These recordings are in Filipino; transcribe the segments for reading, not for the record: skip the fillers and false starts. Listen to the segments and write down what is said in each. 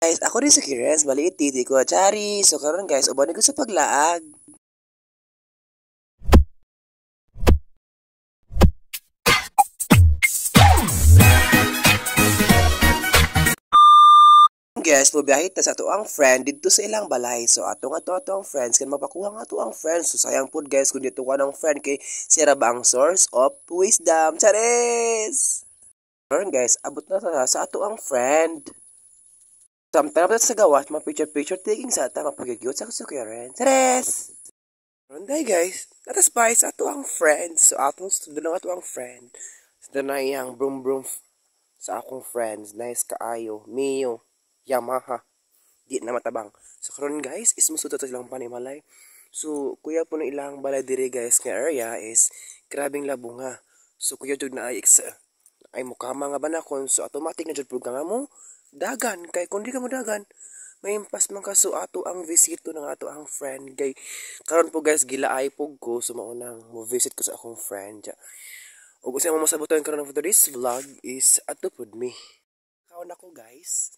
Guys, ako rin si Kires, maliit titi ko, Chari. So karon guys, uban ko sa paglaag. Guys, pubiyahe ta sa ato ang friend dito sa ilang balay. So atong ato ang friends kan mapakuha nga ato ang friends. So sayang pud guys kun dito ka ng friend kay sira ba ang source of wisdom. Charis! Karon guys, abot na sa ato ang friend. Samtang sa gawas, picture taking sa ata, mapagigyot sa kusukiran. Charis! Ronday guys, natas pa sa ato ang friend. So atong studio ng ato ang friend. Sa na iyang brum sa akong friends. Nice kaayo. Mio. Yamaha. Di na matabang. So karon guys, is musuto to silang panimalay. So kuya po na ilang balay diri guys nga area is grabing labunga. So kuya jud na ay mukama nga banakon. So automatic na jud pud nga mo dagan kay kun di ka mo dagan may impas man kaso ato ang visito ng ato ang friend kay karon po guys gilaay pug ko so maunang mo visit ko sa akong friend. Ug usa mo masabuton karon for this vlog is ato pud mi. Kaon ako guys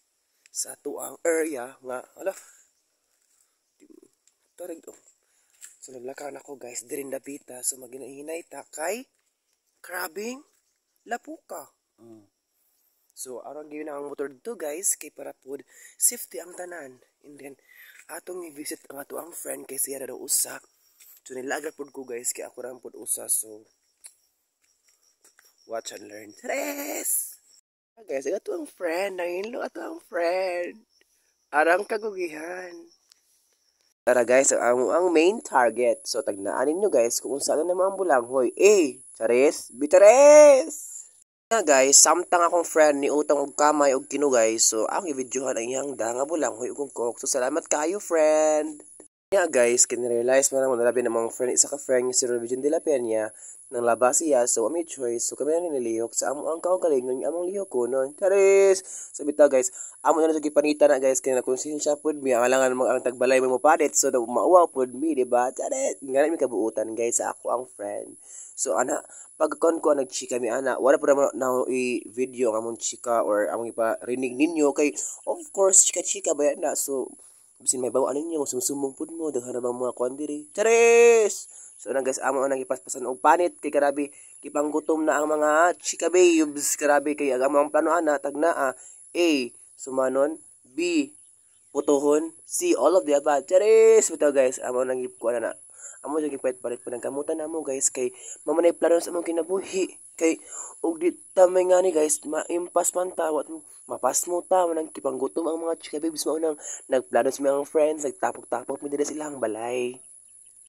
sa ato ang area nga ala tarig so naglakaw ako guys dirin dapita so maginahinay ta kay krabing lapuka. So aron gyud ang motor dito guys kay para pud safety ang tanan and then atong i-visit ang ato ang friend kay siya daw usa. So nilaga pud ko guys kay ako ra pud usa so watch and learn. Tres! Guys, ato ang friend, nanginlo ato ang friend. Arang kagugihan. Tara guys, ang main target. So tagnaanin nyo guys kung saan na mga bulanghoy. Charis, bitares! Nga guys, samtang akong friend ni utang og kamay og kinugay. So ang i-videohan ang iyang danga bulanghoy ug kok. So salamat kayo friend. Nga guys, kinirealize mo na labi ng mga friend isa ka friend si Revision de la Peña nang labas siya so may choice so kami na nilihok sa amo ang kaugalingon among lihok ko noon charis sabi ta guys amo na sige panita na guys kaya na konsensya pud mi ang alangan ang tagbalay mo padet so daw mauwa pud mi di ba charis ngani mi kabuutan guys sa ako ang friend so ana pagkon ko nagchika mi ana wala pud na i-video ang among chika or among iparinig ninyo kay of course chika ba na so bisin may bawaan ninyo sumsumong pud mo daghan bang mga kwan diri charis. So na guys, amo nang ipaspasan og panit kay karabi kipanggutom na ang mga chika babes karabi kay ang among plano ana tagnaa A. Sumanon B. Putuhon C. All of the above. Charis! Bitaw guys, amo nang ipkuan na. Amo jud gipait palit pa ng kamutan namo guys kay mamanay plano sa among kinabuhi kay og di ta may ngani guys maimpas man ta wat mapas mo ta nang kipanggutom ang mga chika babes mao nang nagplano sa mga friends nagtapok-tapok mi diri silang balay.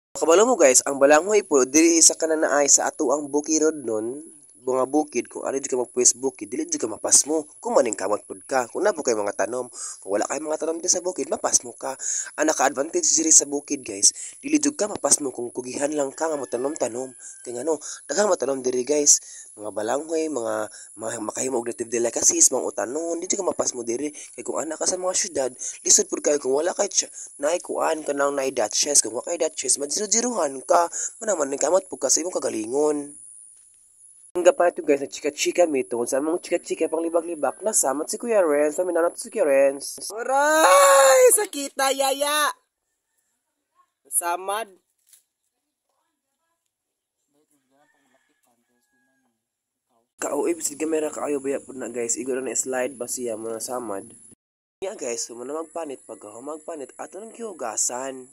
Kabalo mo guys, ang balanghoy po diri sa kananaay sa ato ang bukirod nun, mga bukid kung ari di ka magpuwes bukid, dili di ka mapas mo. Kung maning kamot pud ka, kung napo kay mga tanom, kung wala kay mga tanom diri sa bukid, mapas mo ka. Ang naka-advantage diri sa bukid guys, dili jud ka mapas mo kung kugihan lang ka nga motanom-tanom. Kay ngano, daghang motanom diri guys, mga balanghoy, mga makahimo og native delicacies, mga utanon, di ka mapas mo diri. Kay kung anak ka sa mga syudad, lisod pud kayo kung wala kay naay kuan kanang naay Dutchess, kung wala kay Dutchess, madiro-diruhan ka, manaman ni kamot pud ka sa imong kagalingon. Ang gapan ito guys, na chika-chika mi tungkol sa mong chika-chika pang libak-libak, nasamot si Kuya Renz, sa minanot si Kuya Renz. Aray! Sakita, yaya! Nasamad. Kauib, si kamera kaayo baya po na guys, igo na slide ba siya mo nasamad. Nga guys, so muna magpanit, pag ako magpanit, ato ng kihugasan.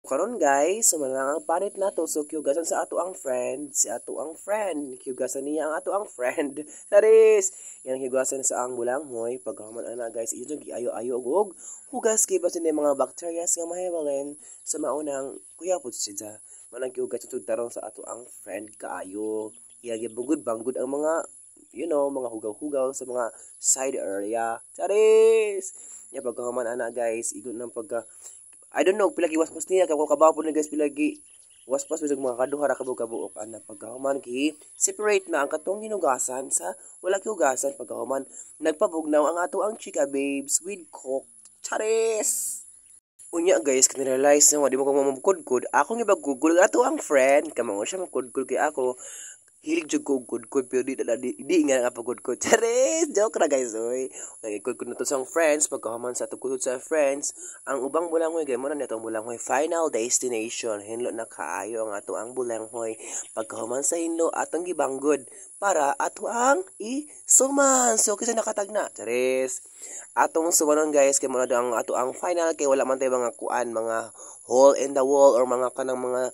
Karon guys, so ang panit nato so kiugasan sa ato ang friend, si ato ang friend, kiugasan niya ang ato ang friend. Taris, yan kiugasan sa ang bulanghoy pagkaman ana guys, iyo giayo-ayo og hugas kay basin mga bacteria nga mahimalen sa maunang kuya pud siya. Manang kiugasan tud tarong sa ato ang friend kaayo. Iya gibugod banggod ang mga mga hugaw-hugaw sa mga side area. Taris. Ya pagkaman ana guys, igon nang pagka I don't know, pilagi waspas niya, kung kabapo na guys, pilagi waspas, bisag mga kaduha ra kabuok ana pagkahuman ki separate na ang katong hinugasan sa wala kihugasan pagkahuman nagpabugnaw ang ato ang chika babes with coke. Charis! Unya guys, kanirealize na di mo kung mamukudkud, akong ibagugul ato ang friend, kamao siya makudkud kay ako, hilig jud ko good pero di nga nga pagod ko. Charis, joke ra guys oy. Nagikod ko na to sa friends pagkahuman sa tugod sa friends. Ang ubang bulanghoy gay mo na nitong bulanghoy final destination. Hinlo na kaayo ang ato ang bulanghoy. Pagkahuman sa hinlo atong gibanggod para ato ang isuman. So kasi nakatagna. Charis. Atong sumanon guys kay mo na ang ato ang final kay wala man tay mga kuan, mga hole in the wall or mga kanang mga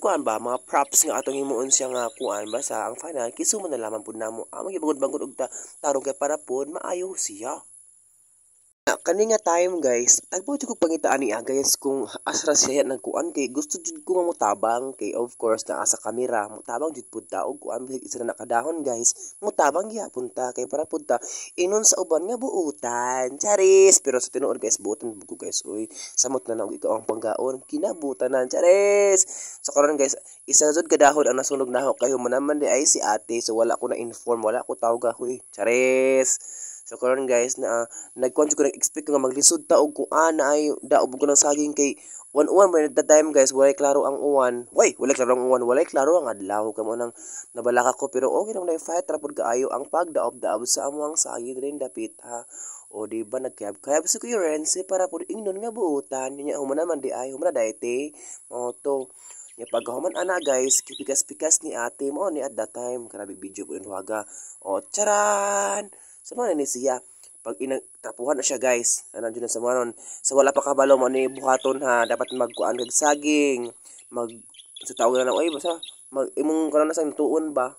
kuan ba mga props nga atong himuon siya nga kuan ba sa ang final kisuman na lamang pud namo ang magibagod-bagod og tarong kay para pud maayo siya. Kani nga time guys, tagpo jud ko pangitaan niya guys kung asra siya nagkuan kay gusto jud ko nga mutabang kay of course naa sa kamera mutabang jud pud ta og kuan bisag isa na nakadahon guys mutabang gyapon ta kay para pud ta inon sa uban nga buutan charis pero sa tinuod guys buutan bugo guys uy samot na og ikaw ang panggaon kinabutanan charis so karon guys isa jud kadahon ang nasunog naho kayo man naman di ay si ate so wala ko na inform wala ko tawag huy charis. So karon guys na nagkuan ko nag-expect nga maglisod ta og kung ana ay daob ko ng saging kay uwan by that time guys walay klaro ang uwan. Walay klaro ang uwan, walay klaro ang adlaw kamo nang nabalaka ko pero okay lang na fight ra pud kaayo ang pagdaob-daob sa amuang saging rin dapit ha. O di ba nagkayab sa Kuya Renzi para pud ingnon nga buutan nya human naman di ay human na daite mo to. Nya paghuman ana guys kipikas-pikas ni ate mo ni at that time kana video ko inwaga. O charan. Sa mga ni siya, pag tapuhan na siya guys, nandiyo na sa manon. So wala pa kabalo mo ni buhaton ha, dapat magkuan kag saging, sa tawag na oy basta imong karon na sa tuon ba.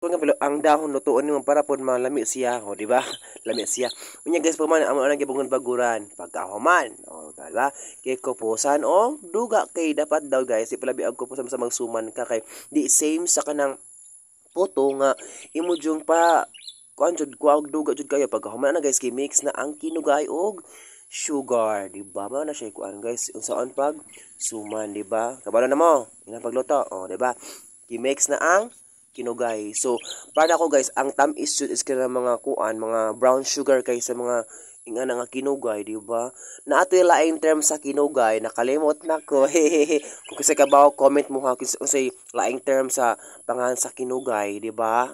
Kung nga ang dahon lutuon nimo para pod malami siya, o di ba? Lami siya. Unya guys pagman amo nang gibungon baguran, pagkahuman, o di ba? Kay kupusan o duga kay dapat daw guys, ipalabi ang kupusan sa magsuman ka kay di same sa kanang puto nga imo jung pa kuan jud kuag duga jud kayo pagkahuman na guys kay mix na ang kinugay og sugar di ba man na siya kuan guys unsaon pag suman di ba kabalo na mo ina pagluto di ba i-mix na ang kinugay so para ako guys ang tamis jud is kana mga kuan mga brown sugar kay sa mga ingana nga kinugay di ba na ato laing term sa kinugay nakalimot na ko kung kasi kabaw comment mo ha kung say laing term sa pangan sa kinugay di ba.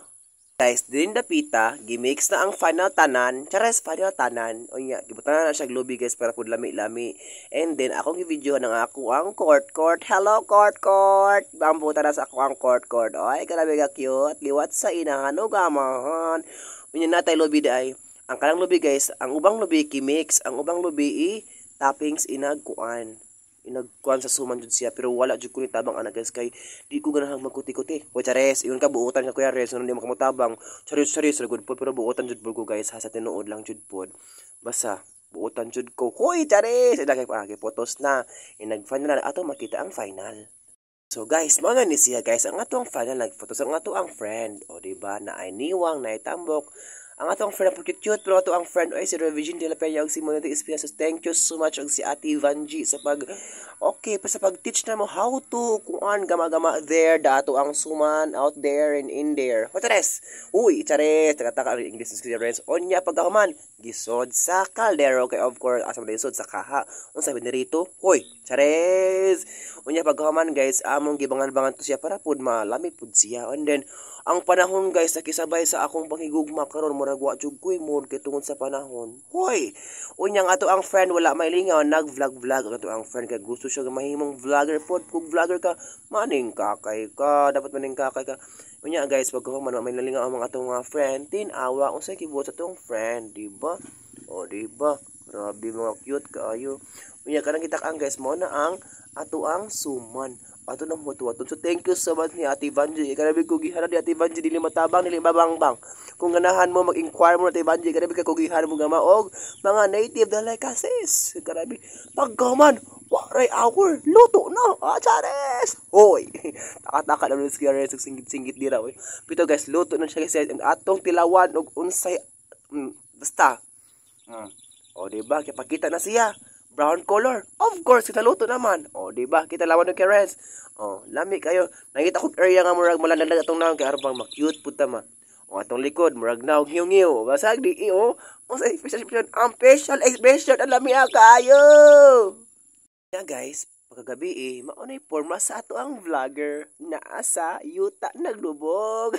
Guys, din dapita, gimix na ang final tanan, chares final tanan. O nya, gibutan na siya globi guys para pud lami-lami. And then akong i-video ng ako ang court. Hello court. Bambuta na sa ako ang court. Oy, grabe ka cute. Liwat sa ina ano gamahan. Unya natay lobby day. Ang kanang lobby guys, ang ubang lobby kimix, ang ubang lobby toppings inagkuan. Inagkuan sa suman jud siya pero wala jud ko ni tabang ana guys kay di ko ganahang magkuti-kuti. O chares, iyon ka buutan ka Kuya Res, hindi mo kamutabang. Chares good po pero buutan jud ko guys ha sa tinuod lang jud pod. Basta buutan jud ko. Hoy chares, ila kay photos na. Inag-final na ato makita ang final. So guys, mga ni siya guys, ang atong final nag-photos ang ato ang friend. O di ba na ay niwang na itambok. Ang atong friend ang cute pero ato ang friend ay si Revision de la Peña og si Monete Espinazo. Thank you so much og si Ate Vanji sa sa pag-teach na mo how to kuan gama-gama there dato ang suman out there and in there. Hotares. Uy, chares, taka English experience. Onya pagkahuman gisod sa kaldero kay of course asa man gisod sa kaha. Unsa sabi ni rito? Hoy, chares. Unya pagkahuman guys, among gibangan-bangan to siya para pud malami pud siya. And then ang panahon guys nakisabay sa akong panghigugma karon murag wa jud koy mood kay tungod sa panahon. Hoy, unyang ato ang friend wala may lingaw nag-vlog ato ang friend kay gusto siya mahimong vlogger pod kung vlogger ka maning kakay ka dapat maning kakay ka. Unya guys pag man may lingaw ang atong mga friend tinawa unsay kibuot sa atong friend, di ba? O di ba? Grabe mga cute kaayo. Unya kanang kita ang guys mo na ang ato ang suman. Ato nang mutuwaton. So thank you so much ni Ate Vanji. Karabi ko gihara ni Ate Vanji dili matabang dili mabangbang. Kung ganahan mo mag-inquire mo Ate Vanji, karabi ka kugihan mo gamaog mga native delicacies. Karabi pagkaman waray hour luto na. Chares. Hoy. Taka-taka na si Kuya Renz singit-singit dira oy. Pito guys, luto na siya kasi atong tilawan og unsay basta. O diba, kipakita na siya. Brown color. Of course, kita luto naman. O, diba? Kita lawan ng Kerens. O, lami kayo. Nakita ko area nga murag malandalag atong naong kay arabang ma-cute puta ma. O, atong likod, murag naong hiyo-hiyo. Basag di iyo. O, sa special expression, ang special expression, ang lami kayo. Yeah, guys. Pagkagabi maunay porma sa ato ang vlogger na sa yuta naglubog.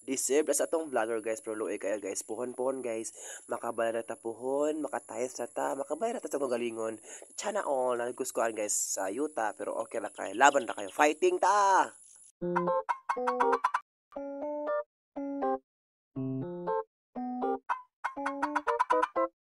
Deserve sa atong vlogger guys, pero luoy kayo guys. Puhon-puhon guys. Makabala na ta puhon, makatayos na ta, makabaya na ta sa galingon. Sana all nagkuskuan guys sa yuta, pero okay na kayo. Laban na kayo. Fighting ta!